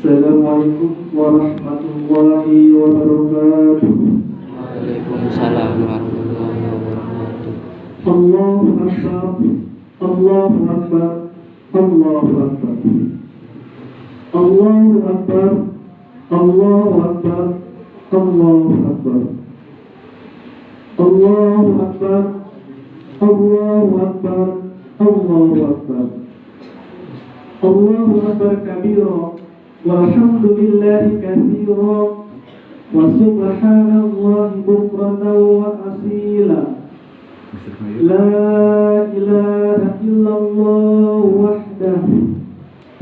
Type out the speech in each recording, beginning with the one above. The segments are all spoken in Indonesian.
Assalamualaikum warahmatullahi wabarakatuh. Waalaikumsalam warahmatullahi wabarakatuh. Allahu Akbar, Allahu Akbar, Allahu Akbar, Allahu Akbar, Allahu Akbar, Allahu Akbar, Allahu Akbar, Allahu Akbar, Allahu Akbar, Allahu Akbar kabira, walhamdulillahi katsira, wa subhanallahi bukratan wa asila. La ilaha illallah wahdahu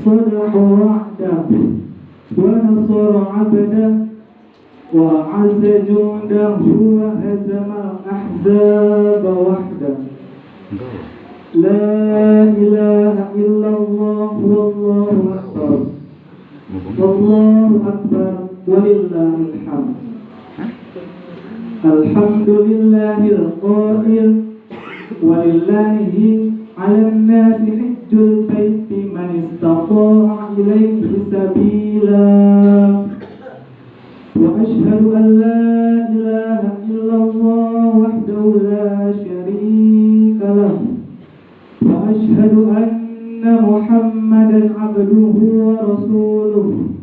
sadaqa wa'dahu wa nasara 'abdahu wa 'azza jundahu wa hazama ahzaba wahdahu. La ilaha illallah wallahu akbar, wallahu akbar walillahil hamd. Alhamdulillahil qail walillahi 'alan nasi hajjul baiti man istata'a ilaihi sabila. Wa ashhadu an la ilaha illallah wahdahu la syarika lahu wa ashhadu anna Muhammadan 'abduhu wa rasuluhu.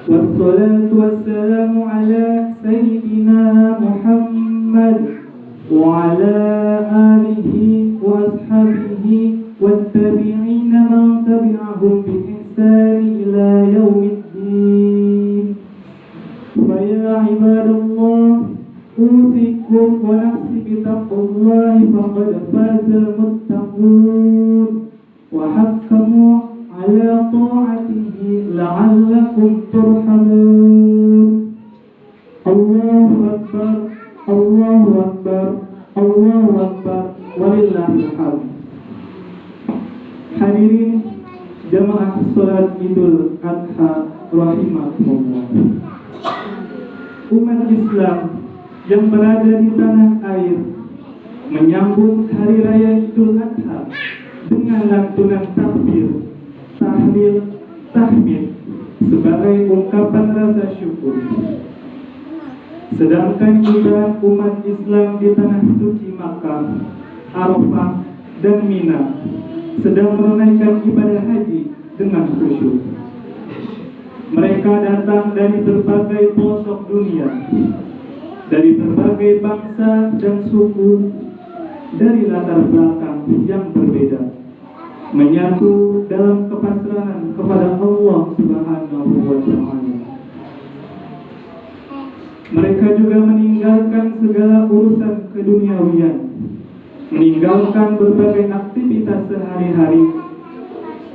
Wassalatu wassalamu ala sayyidina Muhammad wa ala alihi wa ashabihi wattabi'ina man tabi'ahum bi ihsani ila yaumiddin. Fa ya ibadallah, usikum wa nafsi bi taqwallahi faqad fazal muttaqun wa hakamu ala ta'atihi la'allakum turhamun. Allahu Akbar, Allahu Akbar, Allahu Akbar walillahil hamd. Hadirin jamaah salat Idul Adha rahimakumullah. Umat Islam yang berada di tanah air menyambut hari raya Idul Adha dengan lantunan takbir, tahlil, tahmid sebagai ungkapan rasa syukur. Sedangkan juga umat Islam di tanah suci Makkah, Arafah, dan Mina sedang menunaikan ibadah haji dengan khusyuk. Mereka datang dari berbagai pelosok dunia, dari berbagai bangsa dan suku, dari latar belakang yang berbeda, menyatu dalam kepasrahan kepada Allah Subhanahu wa Ta'ala. Mereka juga meninggalkan segala urusan keduniawian, meninggalkan berbagai aktivitas sehari-hari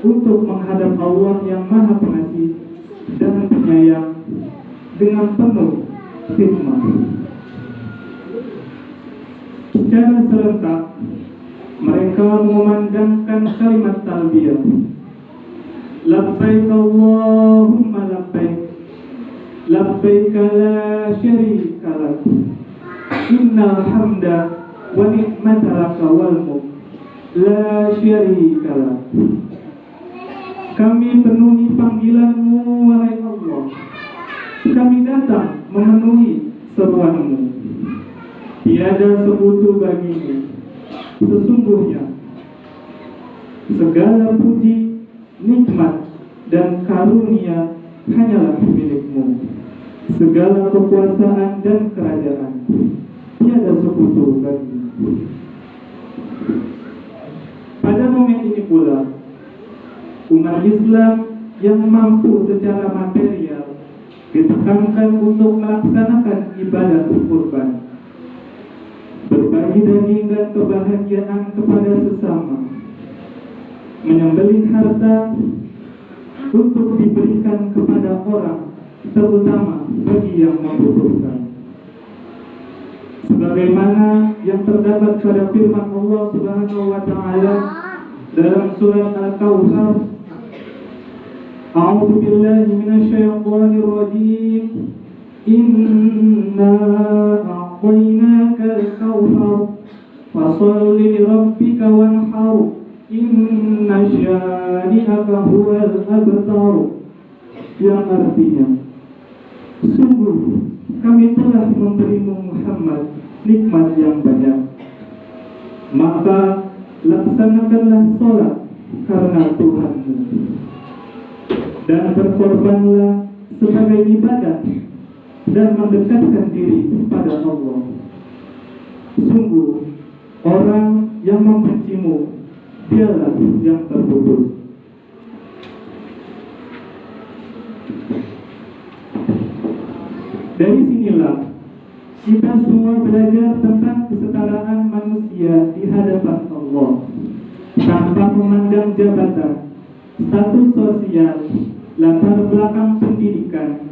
untuk menghadap Allah yang Maha Pengasih dan Penyayang dengan penuh khidmat. Secara serentak mereka mengumandangkan kalimat talbiyah, labbaik Allahumma labbaik, labbaik la syarika lak, innal hamda wa ni'mata laka wal mulk la syarika lak. Kami penuhi panggilan-Mu wahai Allah, kami datang memenuhi seruan-Mu. Tiada sekutu bagi-Mu. Sesungguhnya segala puji, nikmat, dan karunia hanyalah milik-Mu. Segala kekuasaan dan kerajaan tiada sekutu bagi-Mu. Pada momen ini pula, umat Islam yang mampu secara material ditekankan untuk melaksanakan ibadah kurban, berbagi daging dan kebahagiaan kepada sesama, menyembelih harta untuk diberikan kepada orang, terutama bagi yang membutuhkan. Sebagaimana yang terdapat pada firman Allah Subhanahu wa Ta'ala dalam surat Al-Kautsar, A'udzu billahi minasyaitonir rajim. Inna a'tainakal kautsar fasholli li rabbika wanhar inna syani'aka huwal abtar. yang artinya, sungguh kami telah memberimu Muhammad nikmat yang banyak, maka laksanakanlah sholat karena Tuhanmu, dan berkorbanlah sebagai ibadah dan mendekatkan diri pada Allah. Sungguh orang yang membencimu dialah yang terputus. Dari sinilah kita semua belajar tentang kesetaraan manusia di hadapan Allah, tanpa memandang jabatan, status sosial, latar belakang pendidikan,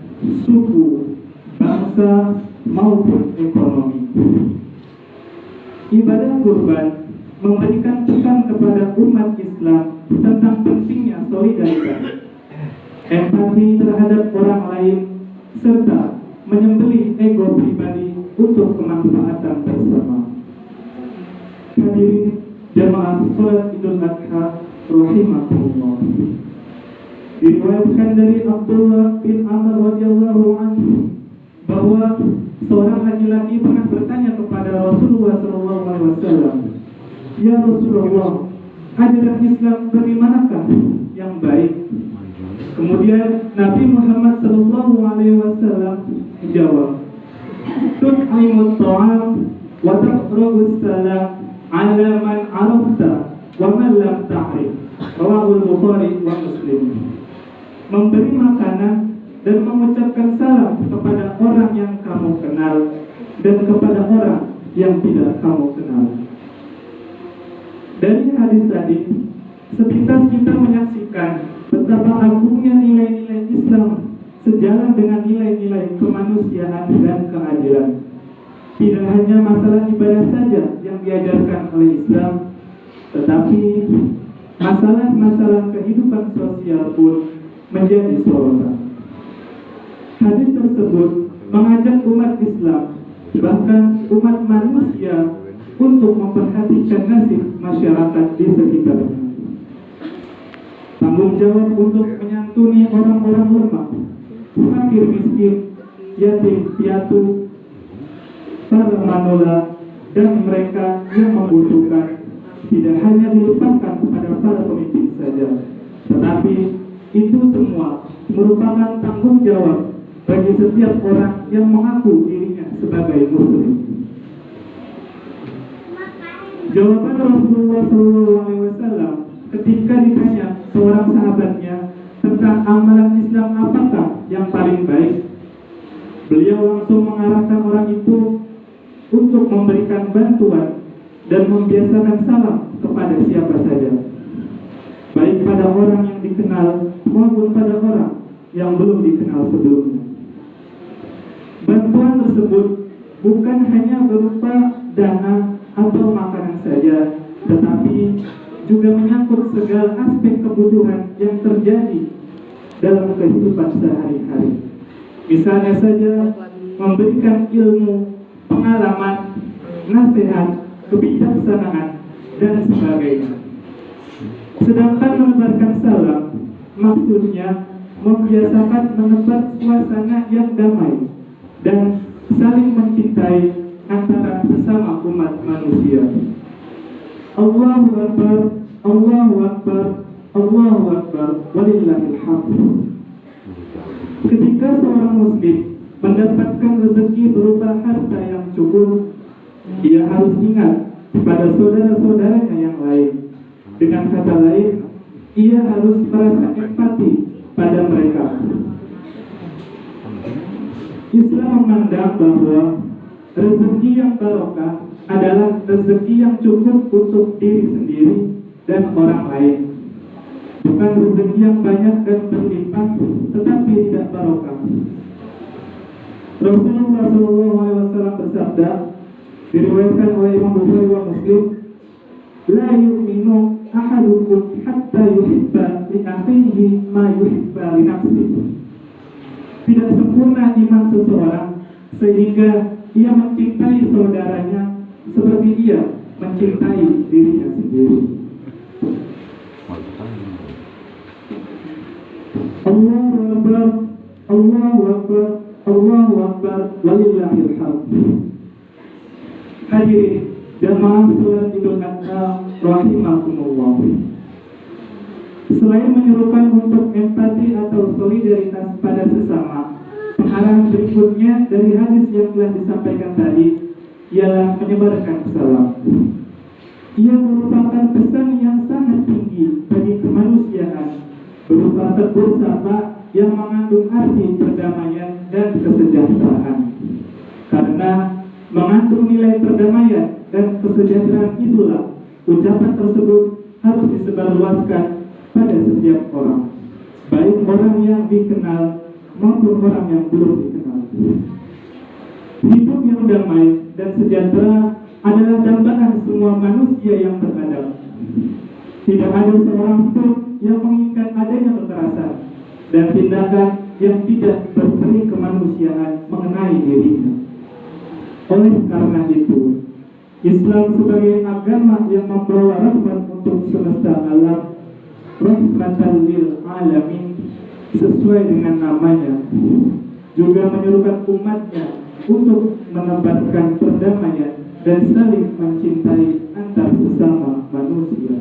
suku, bangsa, maupun ekonomi. Ibadah kurban memberikan pesan kepada umat Islam tentang pentingnya solidaritas, empati terhadap orang lain, serta menyembelih ego pribadi untuk kemanfaatan bersama. Hadirin jamaah sholat Idul Adha rahimakumullah. Diriwayatkan dari Abdullah bin Amr radhiyallahu anhu bahwa seorang laki-laki pernah bertanya kepada Rasulullah SAW, "Ya Rasulullah, ajaran Islam bagaimanakah yang baik?" Kemudian Nabi Muhammad SAW menjawab, "Tut'imut ta'am wa taqra'us salam 'ala man 'arafta wa man lam ta'rif." Rawahul Bukhari wa Muslim. Memberi makanan dan mengucapkan salam kepada orang yang kamu kenal dan kepada orang yang tidak kamu kenal. Dari hadis tadi, sepintas kita menyaksikan betapa agungnya nilai-nilai Islam sejalan dengan nilai-nilai kemanusiaan dan keadilan. Tidak hanya masalah ibadah saja yang diajarkan oleh Islam, tetapi masalah-masalah kehidupan sosial pun menjadi sorotan. Hadis tersebut mengajak umat Islam, bahkan umat manusia, untuk memperhatikan nasib masyarakat di sekitarnya. Tanggung jawab untuk menyantuni orang-orang lemah, fakir miskin, yatim piatu, para manula, dan mereka yang membutuhkan tidak hanya dilimpahkan kepada para pemimpin saja, tetapi itu semua merupakan tanggung jawab bagi setiap orang yang mengaku dirinya sebagai Muslim. Jawaban Rasulullah SAW ketika ditanya seorang sahabatnya tentang amalan Islam apakah yang paling baik, beliau langsung mengarahkan orang itu untuk memberikan bantuan dan membiasakan salam kepada siapa saja, baik pada orang yang dikenal maupun pada orang yang belum dikenal sebelumnya. Bantuan tersebut bukan hanya berupa dana atau makanan saja, tetapi juga menyangkut segala aspek kebutuhan yang terjadi dalam kehidupan sehari-hari. Misalnya saja memberikan ilmu, pengalaman, nasihat, kebijaksanaan, dan sebagainya. Sedangkan menebarkan salam maksudnya membiasakan menebar suasana yang damai dan saling mencintai antara sesama umat manusia. Allahu Akbar, Allahu Akbar, Allahu Akbar, walillahil hamd. Ketika seorang muslim mendapatkan rezeki berupa harta yang cukup, ia harus ingat pada saudara-saudaranya yang lain. Dengan kata lain, ia harus merasa empati pada mereka. Islam memandang bahwa rezeki yang barokah adalah rezeki yang cukup untuk diri sendiri dan orang lain, bukan rezeki yang banyak dan berlimpah tetapi tidak barokah. Rasulullah SAW bersabda, diriwayatkan oleh Imam Bukhari wa Muslim, "La yu'minu ahadukum hatta yuhibba li akhihi ma yuhibba li nafsihi." Tidak sempurna iman seseorang sehingga ia mencintai saudaranya seperti ia mencintai dirinya sendiri. Allahu Akbar, rahimakumullah. Selain menyerukan untuk empati atau solidaritas pada sesama, pengarahan berikutnya dari hadis yang telah disampaikan tadi ialah menyebarkan salam. Ia merupakan pesan yang sangat tinggi bagi kemanusiaan, berupa tegur sapa yang mengandung arti perdamaian dan kesejahteraan. Karena mengandung nilai perdamaian dan kesejahteraan itulah ucapan tersebut harus disebarluaskan pada setiap orang, baik orang yang dikenal maupun orang yang belum dikenal. Hidup yang damai dan sejahtera adalah dambaan semua manusia yang beradab. Tidak ada seorang pun yang menginginkan adanya kekerasan dan tindakan yang tidak berperi kemanusiaan mengenai dirinya. Oleh karena itu, Islam sebagai agama yang membawa rahmat untuk semesta alam, rahmatan lil alamin, sesuai dengan namanya, juga menyerukan umatnya untuk menebarkan perdamaian dan saling mencintai antar sesama manusia.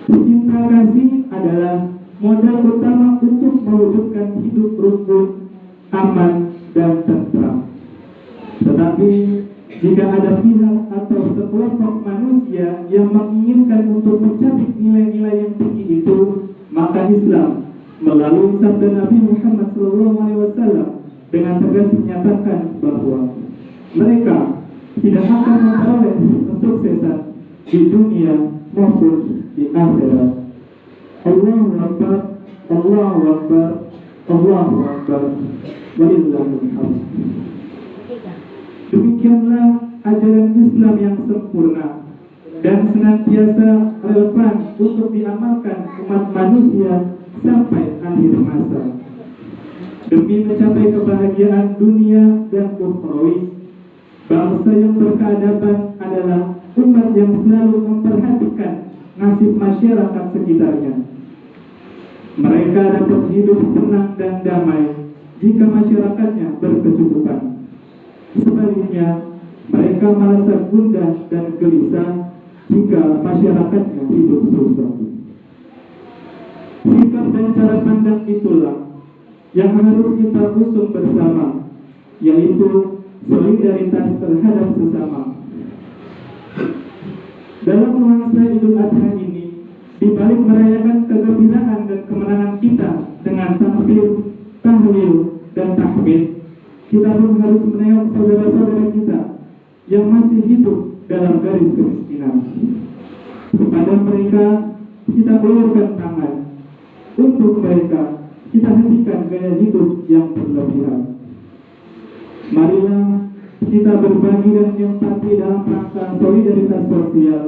Cinta kasih adalah modal utama untuk mewujudkan hidup rukun, aman, dan tentram. Tetapi jika ada pihak atau sekelompok manusia yang menginginkan untuk mencabik nilai-nilai yang tinggi itu, maka Islam melalui sabda Nabi Muhammad SAW dengan tegas menyatakan bahwa mereka tidak akan memperoleh kesuksesan di dunia maupun di akhirat. Allahu Akbar, Allahu Akbar, Allahu Akbar, walillahil hamd. Demikianlah ajaran Islam yang sempurna dan senantiasa relevan untuk diamalkan umat manusia sampai akhir masa. Demi mencapai kebahagiaan dunia dan ukhrawi, bangsa yang berkeadaban adalah umat yang selalu memperhatikan nasib masyarakat sekitarnya. Mereka dapat hidup tenang dan damai jika masyarakatnya berkecukupan. Sebaliknya, mereka merasa gundah dan gelisah jika masyarakatnya hidup susah. Sikap dan cara pandang itulah yang harus kita usung bersama, yaitu solidaritas terhadap sesama. Dalam nuansa Idul Adha ini, di balik merayakan kegembiraan dan kemenangan kita dengan takbir, tahlil, dan tahmid, kita pun harus menengok saudara-saudara kita yang masih hidup dalam garis kemiskinan. Kepada mereka kita ulurkan tangan. Untuk mereka kita hentikan gaya hidup yang berlebihan. Marilah kita berbagi dan empati dalam rangka solidaritas sosial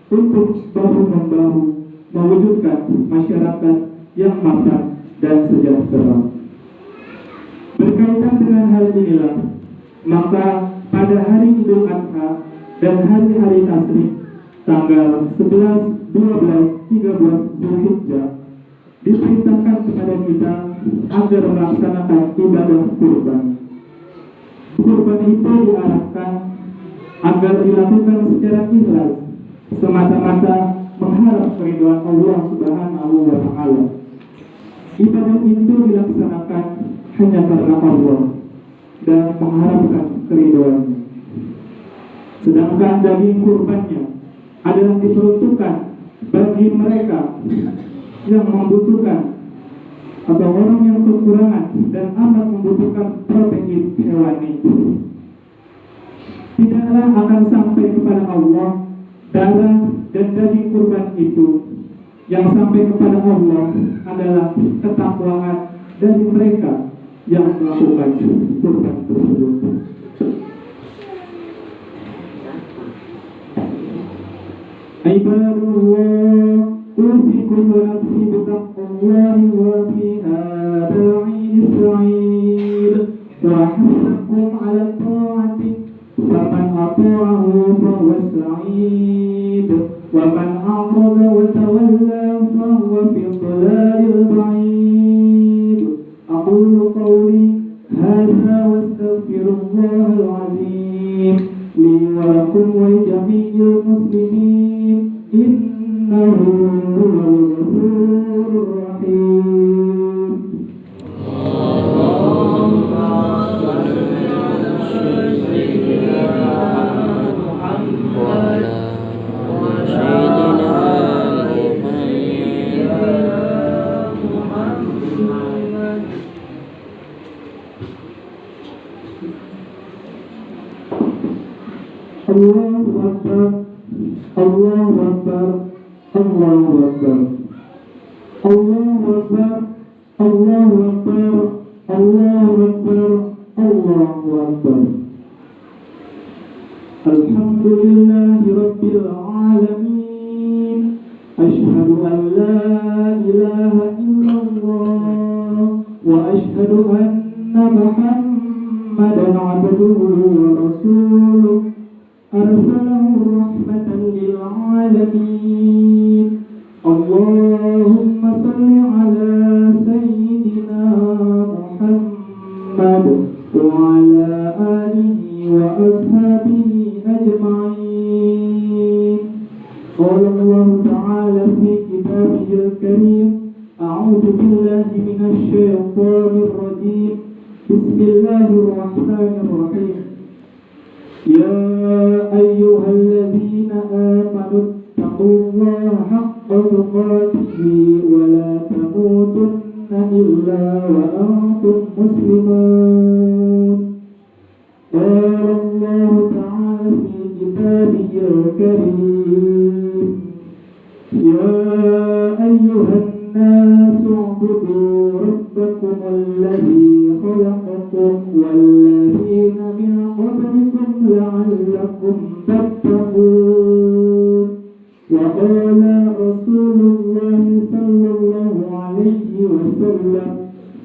untuk bahu-membahu mewujudkan masyarakat yang mapan dan sejahtera. Berkaitan dengan hal inilah, maka pada hari Idul Adha dan hari-hari tasyrik tanggal 11, 12, 13 Zulhijjah diperintahkan kepada kita agar melaksanakan ibadah kurban. Kurban itu diarahkan agar dilakukan secara ikhlas, semata-mata mengharap keridhaan Allah Subhanahu wa Ta'ala. Ibadah itu dilaksanakan hanya karena Allah dan mengharapkan keridhaannya. Sedangkan daging kurbannya adalah diperuntukkan bagi mereka yang membutuhkan atau orang yang kekurangan dan amat membutuhkan protein hewani. Tidaklah akan sampai kepada Allah darah dan daging kurban itu. Yang sampai kepada Allah adalah ketakwaan dari mereka yang melakukan kurban tersebut. Ibadullah, usikum wa nafsi bitaqwallahi wa fi hadal 'id sa'id wa ahsakum 'ala ta'ati faman ata'ahu fahuwa sa'id wa man a'rada wa tawalla fahuwa fi dhalalil ba'id. Aqulu qawli hadza wa astaghfirullahal 'azim li wa lakum wa li المسلمين إنه هو الغفور الرحيم. اللهم صل على سيدنا محمد وعلى سيدنا محمد. Allahu Akbar, Allahu Akbar, Allahu Akbar, Allahu Akbar, Allahu Akbar, Allahu Akbar, Allahu Akbar. Alhamdulillahi Rabbil Alamin. Ashhadu an la ilaha illallah wa ashhadu anna Muhammadan abduhu wa rasuluh. أرسله رحمة للعالمين. اللهم صل على سيدنا محمد وعلى آله وأصحابه أجمعين. قال الله تعالى في كتابه الكريم: أعوذ بالله من الشيطان الرجيم. بسم الله الرحمن الرحيم. يا أيها الذين آمنوا اتقوا الله حق تقاته ولا تموتن إلا وأنتم مسلمون. قال الله تعالى في كتابه الكريم: يا أيها الناس اعبدوا ربكم الذي خلقكم والذين من قبلكم لعلكم تتقون. وقال رسول الله صلى الله عليه وسلم: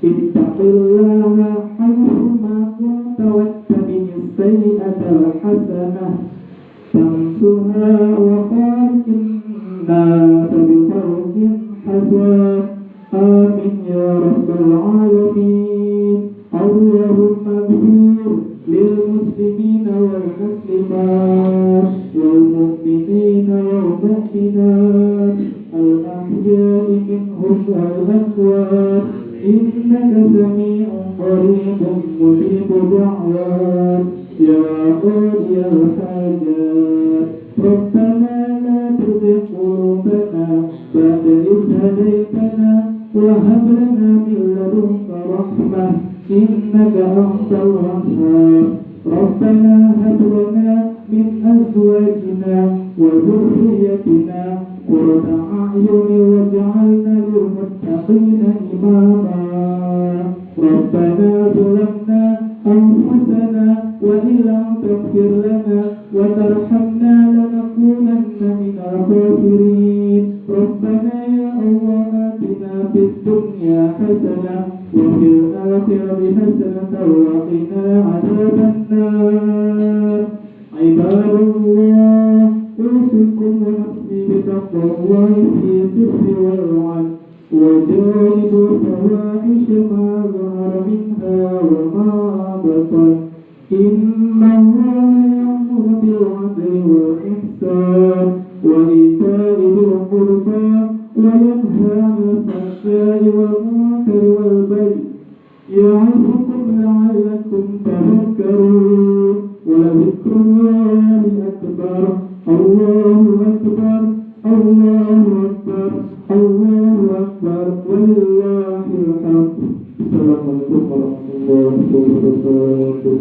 اتق الله حيثما كنت واتبع السيئة الحسنة تمسها وخالق الناس بخلق حسن. آمين يا رب العالمين. اللهم اغفر للمسلمين والمسلمات والمؤمنين والمؤمنات الأحياء منهم والأموات إنك سميع قريب مجيب دعوات يا قاضي الحاجات. ربنا لا تزغ قلوبنا بعد إذ هديتنا وهب لنا من لدنك رحمة إنك أنت الوهاب. ربنا هب لنا من أزواجنا وذريتنا قرة أعين واجعلنا للمتقين إماما. ربنا ظلمنا أنفسنا وإن لم تغفر لنا وترحمنا لنكونن من الخاسرين. ربنا يا الله آتنا في الدنيا حسنة وفي الآخرة حسنة وقنا عذاب النار. عباد الله، أوصيكم ونفسي بتقوى الله في سر والعلن وجانبوا الفواحش ما ظهر منها وما بطن. إن الله يأمر بالعدل والإحسان وإيتاء ذي القربى وينهى عن الفحشاء والمنكر والبغي يعظكم لعلكم تذكرون. ولذكر الله أكبر. الله أكبر، الله أكبر، الله أكبر ولله الحمد. السلام عليكم ورحمة الله وبركاته.